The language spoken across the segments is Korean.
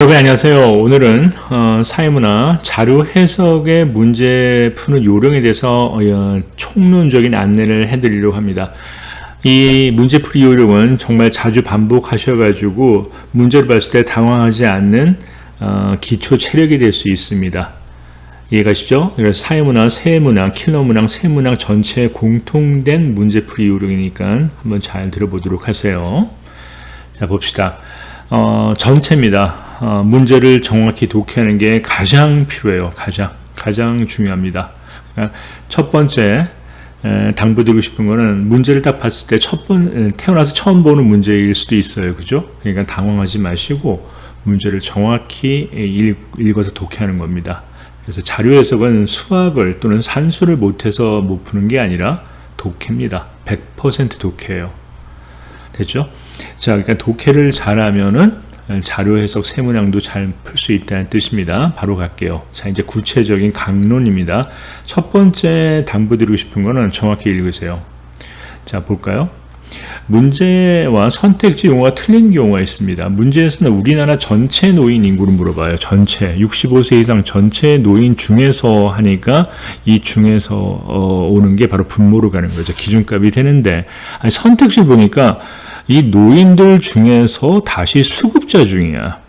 여러분 안녕하세요. 오늘은 사회문화 자료 해석의 문제 푸는 요령에 대해서 총론적인 안내를 해드리려고 합니다. 이 문제풀이 요령은 정말 자주 반복하셔가지고 문제를 봤을 때 당황하지 않는 기초 체력이 될 수 있습니다. 이해가시죠? 그래서 사회문화, 세문학, 킬러문학, 세문학 전체에 공통된 문제풀이 요령이니까 한번 잘 들어보도록 하세요. 자, 봅시다. 전체입니다. 문제를 정확히 독해하는 게 가장 필요해요. 가장 중요합니다. 그러니까 첫 번째 당부드리고 싶은 거는 문제를 딱 봤을 때 태어나서 처음 보는 문제일 수도 있어요. 그죠? 그러니까 당황하지 마시고 문제를 정확히 읽어서 독해하는 겁니다. 그래서 자료 해석은 수학을 또는 산수를 못해서 못 푸는 게 아니라 독해입니다. 100% 독해예요. 됐죠? 자, 그러니까 독해를 잘하면은 자료 해석 세문항도 잘 풀 수 있다는 뜻입니다. 바로 갈게요. 자, 이제 구체적인 강론입니다. 첫 번째 당부드리고 싶은 거는 정확히 읽으세요. 자, 볼까요? 문제와 선택지 용어가 틀린 경우가 있습니다. 문제에서는 우리나라 전체 노인 인구를 물어봐요. 전체 65세 이상 전체 노인 중에서 하니까 이 중에서 오는 게 바로 분모로 가는 거죠. 기준값이 되는데 선택지 보니까 이 노인들 중에서 다시 수급자 중이야.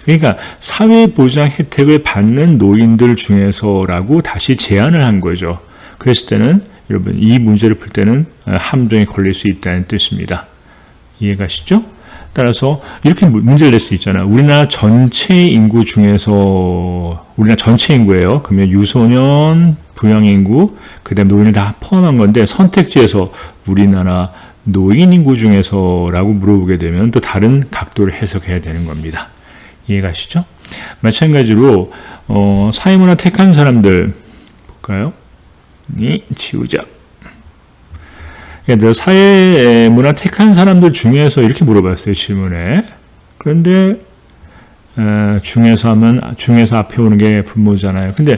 그러니까 사회보장 혜택을 받는 노인들 중에서라고 다시 제안을 한 거죠. 그랬을 때는 여러분 이 문제를 풀 때는 함정에 걸릴 수 있다는 뜻입니다. 이해가시죠? 따라서 이렇게 문제를 낼 수 있잖아요. 우리나라 전체 인구 중에서 우리나라 전체 인구예요. 그러면 유소년, 부양인구, 그 다음에 노인을 다 포함한 건데 선택지에서 우리나라 노인 인구 중에서라고 물어보게 되면 또 다른 각도를 해석해야 되는 겁니다. 이해가시죠? 마찬가지로 사회문화 택한 사람들 볼까요? 지우자. 얘들 사회문화 택한 사람들 중에서 이렇게 물어봤어요. 질문에. 그런데 중에서 하면 중에서 앞에 오는 게 분모잖아요. 근데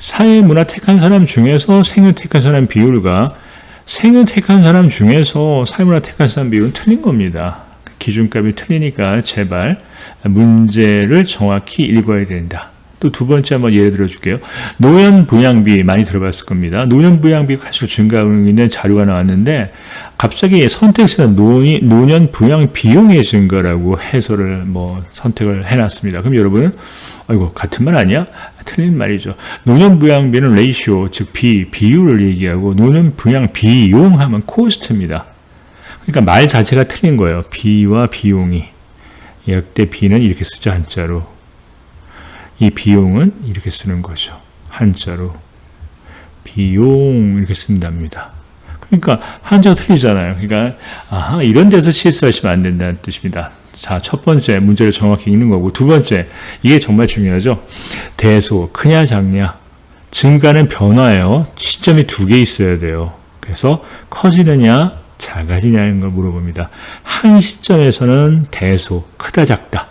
사회문화 택한 사람 중에서 생유 택한 사람 비율과 생유 택한 사람 중에서 사회문화 택한 사람 비율은 틀린 겁니다. 기준값이 틀리니까 제발 문제를 정확히 읽어야 된다. 또 두 번째 한번 예를 들어 줄게요. 노년 부양비 많이 들어봤을 겁니다. 노년 부양비가 갈수록 증가하고 있는 자료가 나왔는데 갑자기 선택지에서 노년 부양 비용의 증가라고 해설을 선택을 해놨습니다. 그럼 여러분은 아이고 같은 말 아니야? 틀린 말이죠. 노년 부양비는 레이시오 즉 비율을 얘기하고 노년 부양 비용 하면 코스트입니다. 그러니까 말 자체가 틀린 거예요. 비와 비용이. 역대 비는 이렇게 쓰죠. 한자로. 이 비용은 이렇게 쓰는 거죠. 한자로. 비용 이렇게 쓴답니다. 그러니까 한자가 틀리잖아요. 그러니까 이런 데서 실수하시면 안 된다는 뜻입니다. 자, 첫 번째 문제를 정확히 읽는 거고 두 번째 이게 정말 중요하죠. 대소 크냐 작냐 증가는 변화예요. 시점이 두 개 있어야 돼요. 그래서 커지느냐 작아지냐는 걸 물어봅니다. 한 시점에서는 대소 크다 작다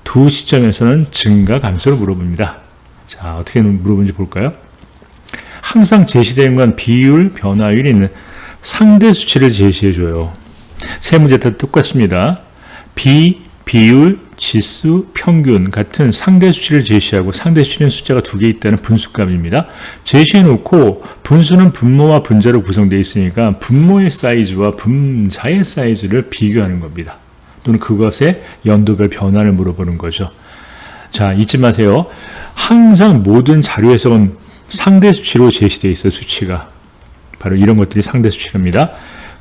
두 시점에서는 증가 감소를 물어봅니다. 자, 어떻게 물어보는지 볼까요? 항상 제시되는 건 비율, 변화율이 있는 상대 수치를 제시해줘요. 세 문제 다 똑같습니다. 비율, 지수, 평균 같은 상대 수치를 제시하고 상대 수치는 숫자가 두 개 있다는 분수값입니다. 제시해놓고 분수는 분모와 분자로 구성되어 있으니까 분모의 사이즈와 분자의 사이즈를 비교하는 겁니다. 또는 그것의 연도별 변화를 물어보는 거죠. 자, 잊지 마세요. 항상 모든 자료 해석은 상대 수치로 제시되어 있어요. 수치가. 바로 이런 것들이 상대 수치랍니다.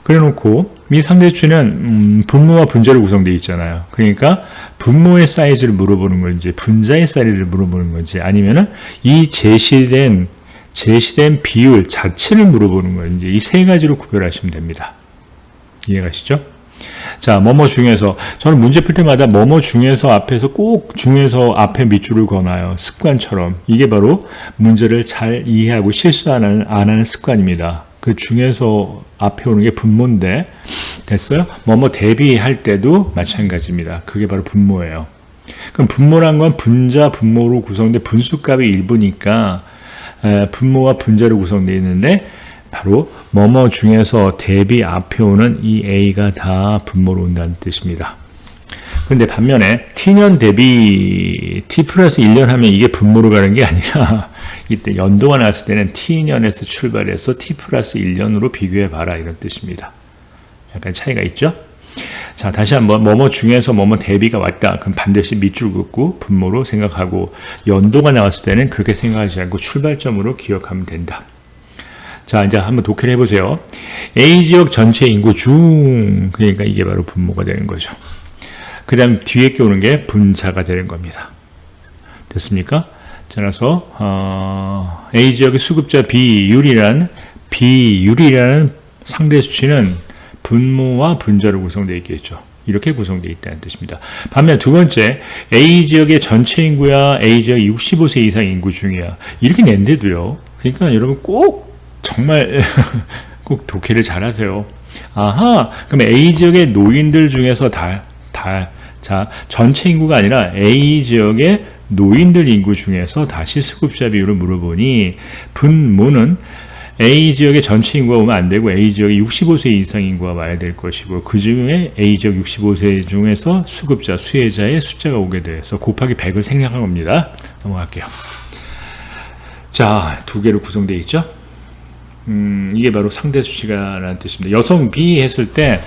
그래놓고 이 상대 수치는 분모와 분자로 구성되어 있잖아요. 그러니까 분모의 사이즈를 물어보는 건지 분자의 사이즈를 물어보는 건지 아니면은 이 제시된 비율 자체를 물어보는 건지 이 세 가지로 구별하시면 됩니다. 이해가시죠? 자, 뭐뭐 중에서 저는 문제 풀 때마다 뭐뭐 중에서 앞에서 꼭 중에서 앞에 밑줄을 그어놔요. 습관처럼. 이게 바로 문제를 잘 이해하고 실수 안 하는 습관입니다. 그 중에서 앞에 오는 게 분모인데 됐어요? 뭐뭐 대비할 때도 마찬가지입니다. 그게 바로 분모예요. 그럼 분모란 건 분자 분모로 구성된 분수값이 일부니까 분모와 분자로 구성되어 있는데 바로 뭐뭐 중에서 대비 앞에 오는 이 A가 다 분모로 온다는 뜻입니다. 근데 반면에 t년 대비 t 플러스 1년 하면 이게 분모로 가는 게 아니라 이때 연도가 나왔을 때는 t년에서 출발해서 t 플러스 1년으로 비교해 봐라 이런 뜻입니다. 약간 차이가 있죠? 자, 다시 한번 뭐뭐 중에서 뭐뭐 대비가 왔다. 그럼 반드시 밑줄 긋고 분모로 생각하고 연도가 나왔을 때는 그렇게 생각하지 않고 출발점으로 기억하면 된다. 자, 이제 한번 독해를 해보세요. A지역 전체 인구 중, 그러니까 이게 바로 분모가 되는 거죠. 그 다음 뒤에 게 오는 게 분자가 되는 겁니다. 됐습니까? 자, 그래서 A지역의 수급자 비율이라는 상대 수치는 분모와 분자로 구성되어 있겠죠. 이렇게 구성되어 있다는 뜻입니다. 반면 두 번째, A지역의 전체 인구야, A지역이 65세 이상 인구 중이야. 이렇게 낸데도요. 그러니까 여러분 꼭 정말 꼭 독해를 잘 하세요. 아하, 그럼 A지역의 노인들 중에서 자, 전체 인구가 아니라 A지역의 노인들 인구 중에서 다시 수급자 비율을 물어보니 분모는 A지역의 전체 인구가 오면 안 되고 A지역의 65세 이상 인구가 와야 될 것이고 그 중에 A지역 65세 중에서 수급자, 수혜자의 숫자가 오게 돼서 곱하기 100을 생략한 겁니다. 넘어갈게요. 자, 두 개로 구성되어 있죠. 이게 바로 상대수치가라는 뜻입니다. 여성 B 했을 때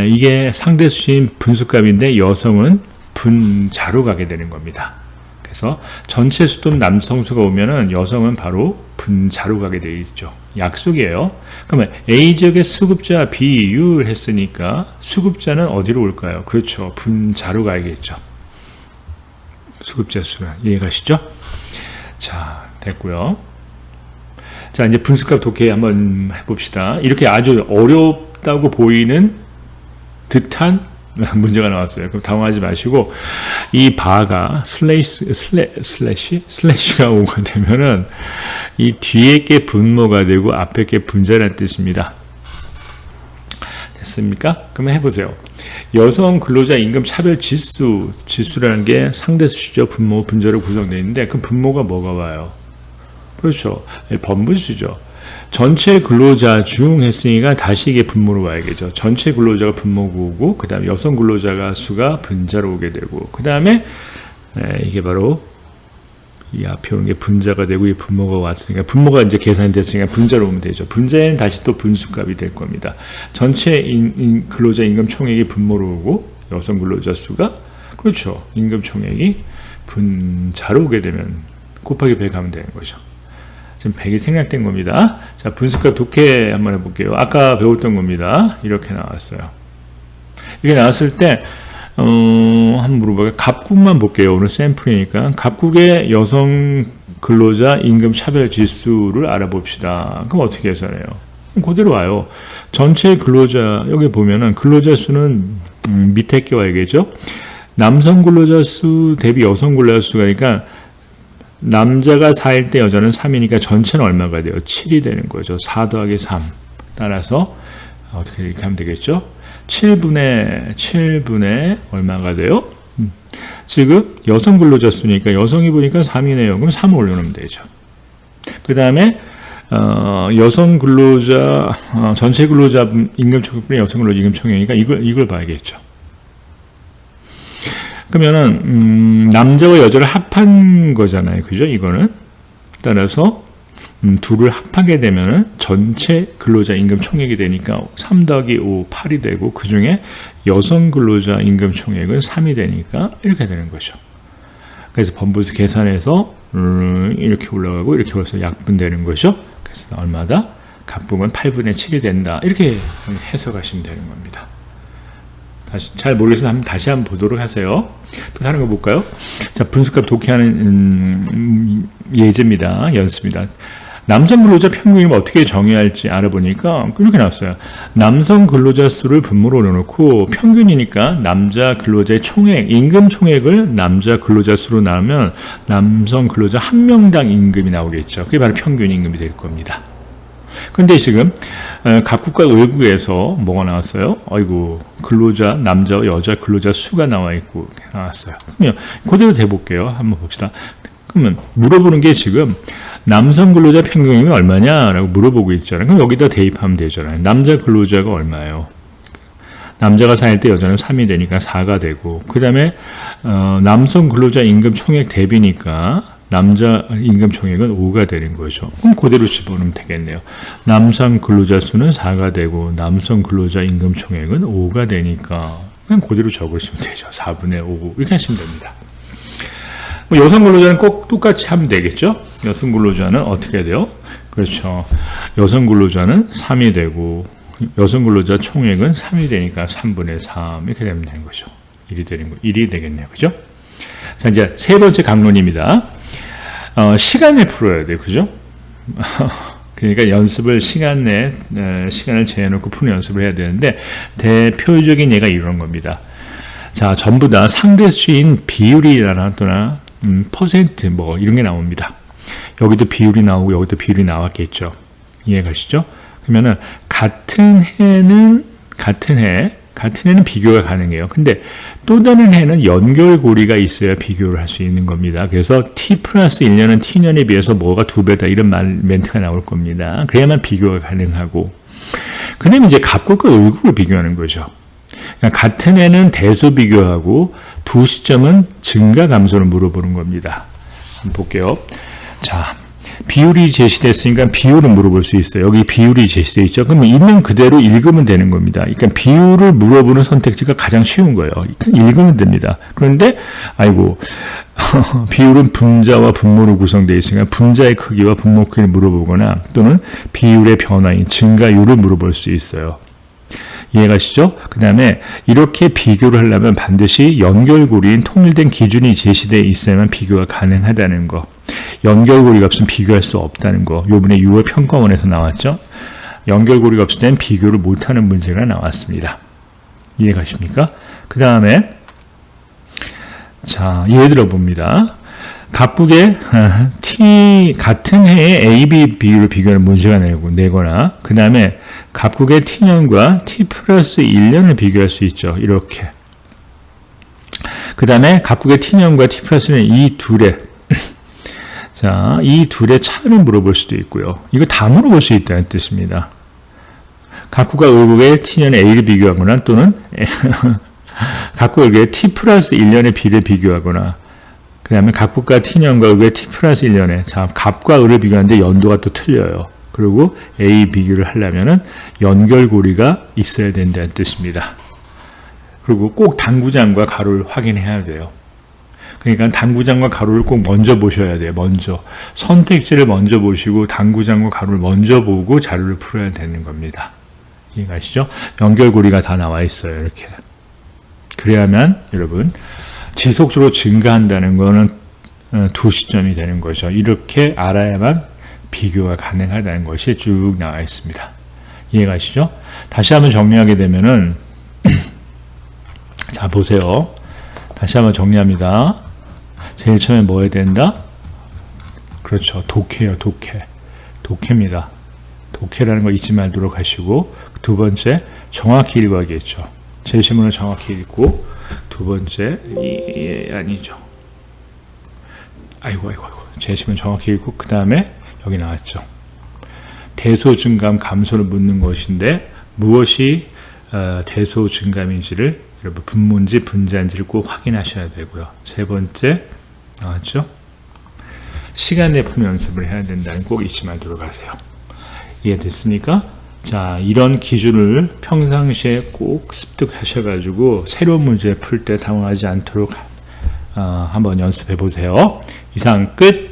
이게 상대수치인 분수값인데 여성은 분자로 가게 되는 겁니다. 그래서 전체 수도 남성수가 오면은 여성은 바로 분자로 가게 되어 있죠. 약속이에요. 그러면 A지역의 수급자 비율 했으니까 수급자는 어디로 올까요? 그렇죠. 분자로 가야겠죠. 수급자 수가 이해가시죠? 자, 됐고요. 자, 이제 분수값 독해 한번 해봅시다. 이렇게 아주 어렵다고 보이는 듯한 문제가 나왔어요. 그럼 당황하지 마시고 이 바가 슬래시가 오게 되면은 이 뒤에 게 분모가 되고 앞에 게 분자라는 뜻입니다. 됐습니까? 그러면 해보세요. 여성 근로자 임금 차별 지수라는 게 상대수죠. 분모, 분자로 구성되어 있는데 그 분모가 뭐가 와요? 그렇죠. 번분수죠. 전체 근로자 중 했으니까 다시 이게 분모로 와야겠죠. 전체 근로자가 분모고 오고 그 다음에 여성 근로자가 수가 분자로 오게 되고 그 다음에 이게 바로 이 앞에 오는 게 분자가 되고 이 분모가 왔으니까 분모가 이제 계산이 됐으니까 분자로 오면 되죠. 분자에는 다시 또 분수값이 될 겁니다. 전체 근로자 임금 총액이 분모로 오고 여성 근로자 수가 그렇죠. 임금 총액이 분자로 오게 되면 곱하기 100 하면 되는 거죠. 지금 100이 생략된 겁니다. 자, 분수값 독해 한번 해볼게요. 아까 배웠던 겁니다. 이렇게 나왔어요. 이렇게 나왔을 때 한번 물어볼게요. 갑국만 볼게요. 오늘 샘플이니까. 갑국의 여성 근로자 임금 차별 지수를 알아봅시다. 그럼 어떻게 계산해요? 그대로 와요. 전체 근로자, 여기 보면은 근로자 수는 밑에 게 와야겠죠? 남성 근로자 수 대비 여성 근로자 수가 그러니까 남자가 4일 때 여자는 3이니까 전체는 얼마가 돼요? 7이 되는 거죠. 4 더하기 3. 따라서 어떻게 이렇게 하면 되겠죠? 7분의 얼마가 돼요? 지금 여성 근로자 수니까 여성이 보니까 3이네요. 그럼 3을 올려놓으면 되죠. 그 다음에 여성 근로자 전체 근로자 임금 총액분의 여성 근로자 임금 총액이니까 이걸 봐야겠죠. 그러면은 남자와 여자를 합한 거잖아요. 그죠? 이거는 따라서 둘을 합하게 되면은 전체 근로자 임금 총액이 되니까 3 더하기 5, 8이 되고 그 중에 여성 근로자 임금 총액은 3이 되니까 이렇게 되는 거죠. 그래서 번분수 계산해서 이렇게 올라가고 이렇게 올라서 약분되는 거죠. 그래서 얼마다? 갑분은 8분의 7이 된다. 이렇게 해석하시면 되는 겁니다. 다시 잘 모르겠으면 다시 한번 보도록 하세요. 또 다른 거 볼까요? 자, 분수값 독해하는 예제입니다. 연습입니다. 남성 근로자 평균을 어떻게 정의할지 알아보니까 이렇게 나왔어요. 남성 근로자 수를 분모로 올려놓고 평균이니까 남자 근로자의 총액, 임금 총액을 남자 근로자 수로 나누면 남성 근로자 한 명당 임금이 나오겠죠. 그게 바로 평균 임금이 될 겁니다. 근데 지금 갑국과 을국에서 뭐가 나왔어요? 아이고, 근로자 남자와 여자 근로자 수가 나와 있고 나왔어요. 그러면 그대로 대볼게요. 한번 봅시다. 그러면 물어보는 게 지금 남성 근로자 평균이 얼마냐라고 물어보고 있잖아요. 그럼 여기다 대입하면 되잖아요. 남자 근로자가 얼마예요? 남자가 4일 때 여자는 3이 되니까 4가 되고, 그 다음에 남성 근로자 임금 총액 대비니까 남자 임금 총액은 5가 되는 거죠. 그럼 그대로 집어넣으면 되겠네요. 남성 근로자 수는 4가 되고 남성 근로자 임금 총액은 5가 되니까 그냥 그대로 적으시면 되죠. 4분의 5 이렇게 하시면 됩니다. 여성 근로자는 꼭 똑같이 하면 되겠죠. 여성 근로자는 어떻게 해야 돼요? 그렇죠. 여성 근로자는 3이 되고 여성 근로자 총액은 3이 되니까 3분의 3 이렇게 되면 되는 거죠. 1이 되겠네요. 그죠? 자, 이제 세 번째 강론입니다. 시간에 풀어야 돼요. 그죠? 그러니까 연습을 시간 내에 시간을 재놓고 푸는 연습을 해야 되는데 대표적인 예가 이런 겁니다. 자, 전부 다 상대수인 비율이나 또나 퍼센트 뭐 이런 게 나옵니다. 여기도 비율이 나오고 여기도 비율이 나왔겠죠. 이해가시죠? 그러면은 같은 해는 비교가 가능해요. 근데 또 다른 해는 연결고리가 있어야 비교를 할 수 있는 겁니다. 그래서 t 플러스 1년은 t년에 비해서 뭐가 2배다 이런 멘트가 나올 겁니다. 그래야만 비교가 가능하고, 그 다음에 이제 갑극과 을극을 비교하는 거죠. 그러니까 같은 해는 대소 비교하고 두 시점은 증가 감소를 물어보는 겁니다. 한번 볼게요. 자, 비율이 제시됐으니까 비율을 물어볼 수 있어요. 여기 비율이 제시되어 있죠. 그러면 있는 그대로 읽으면 되는 겁니다. 그러니까 비율을 물어보는 선택지가 가장 쉬운 거예요. 읽으면 됩니다. 그런데 아이고 비율은 분자와 분모로 구성되어 있으니까 분자의 크기와 분모 크기를 물어보거나 또는 비율의 변화인 증가율을 물어볼 수 있어요. 이해가시죠? 그 다음에 이렇게 비교를 하려면 반드시 연결고리인 통일된 기준이 제시되어 있어야만 비교가 가능하다는 거. 연결고리가 없으면 비교할 수 없다는 거. 요번에 6월 평가원에서 나왔죠? 연결고리가 없을 때는 비교를 못하는 문제가 나왔습니다. 이해가십니까? 그 다음에 자, 예를 들어 봅니다. 각국의 t 같은 해의 a, b 비율을 비교하는 문제가 내거나 그 다음에 각국의 t년과 t 플러스 1년을 비교할 수 있죠. 이렇게. 그 다음에 각국의 t년과 t 플러스 1년 이 둘의 자, 이 둘의 차이를 물어볼 수도 있고요. 이거 다 물어볼 수 있다는 뜻입니다. 각국과 을국의 t년의 a를 비교하거나 또는 각국과 을국의 t 플러스 1년의 b를 비교하거나 그 다음에 갑과 t년과 을의 t 플러스 1년에 자, 갑과 을을 비교하는데 연도가 또 틀려요. 그리고 A 비교를 하려면은 연결고리가 있어야 된다는 뜻입니다. 그리고 꼭 당구장과 가로를 확인해야 돼요. 그러니까 당구장과 가로를 꼭 먼저 보셔야 돼요. 먼저 선택지를 먼저 보시고 당구장과 가로를 먼저 보고 자료를 풀어야 되는 겁니다. 이해가시죠? 연결고리가 다 나와 있어요. 이렇게. 그래야만 여러분 지속적으로 증가한다는 것은 두 시점이 되는 거죠. 이렇게 알아야만 비교가 가능하다는 것이 쭉 나와 있습니다. 이해가시죠? 다시 한번 정리하게 되면은 자, 보세요. 다시 한번 정리합니다. 제일 처음에 뭐 해야 된다? 그렇죠. 독해요. 독해입니다. 독해라는 거 잊지 말도록 하시고, 두 번째 정확히 읽어야겠죠. 제시문을 정확히 읽고, 두 번째 아니죠. 아이고. 제시문 정확히 읽고 그 다음에 여기 나왔죠. 대소 증감 감소를 묻는 것인데 무엇이 대소 증감인지를 여러분 분모인지 분자인지를 꼭 확인하셔야 되고요. 세 번째 나왔죠. 시간 내 품 연습을 해야 된다는 꼭 잊지 말도록 하세요. 이해됐습니까? 자, 이런 기준을 평상시에 꼭 습득하셔가지고 새로운 문제 풀 때 당황하지 않도록 한번 연습해 보세요. 이상 끝.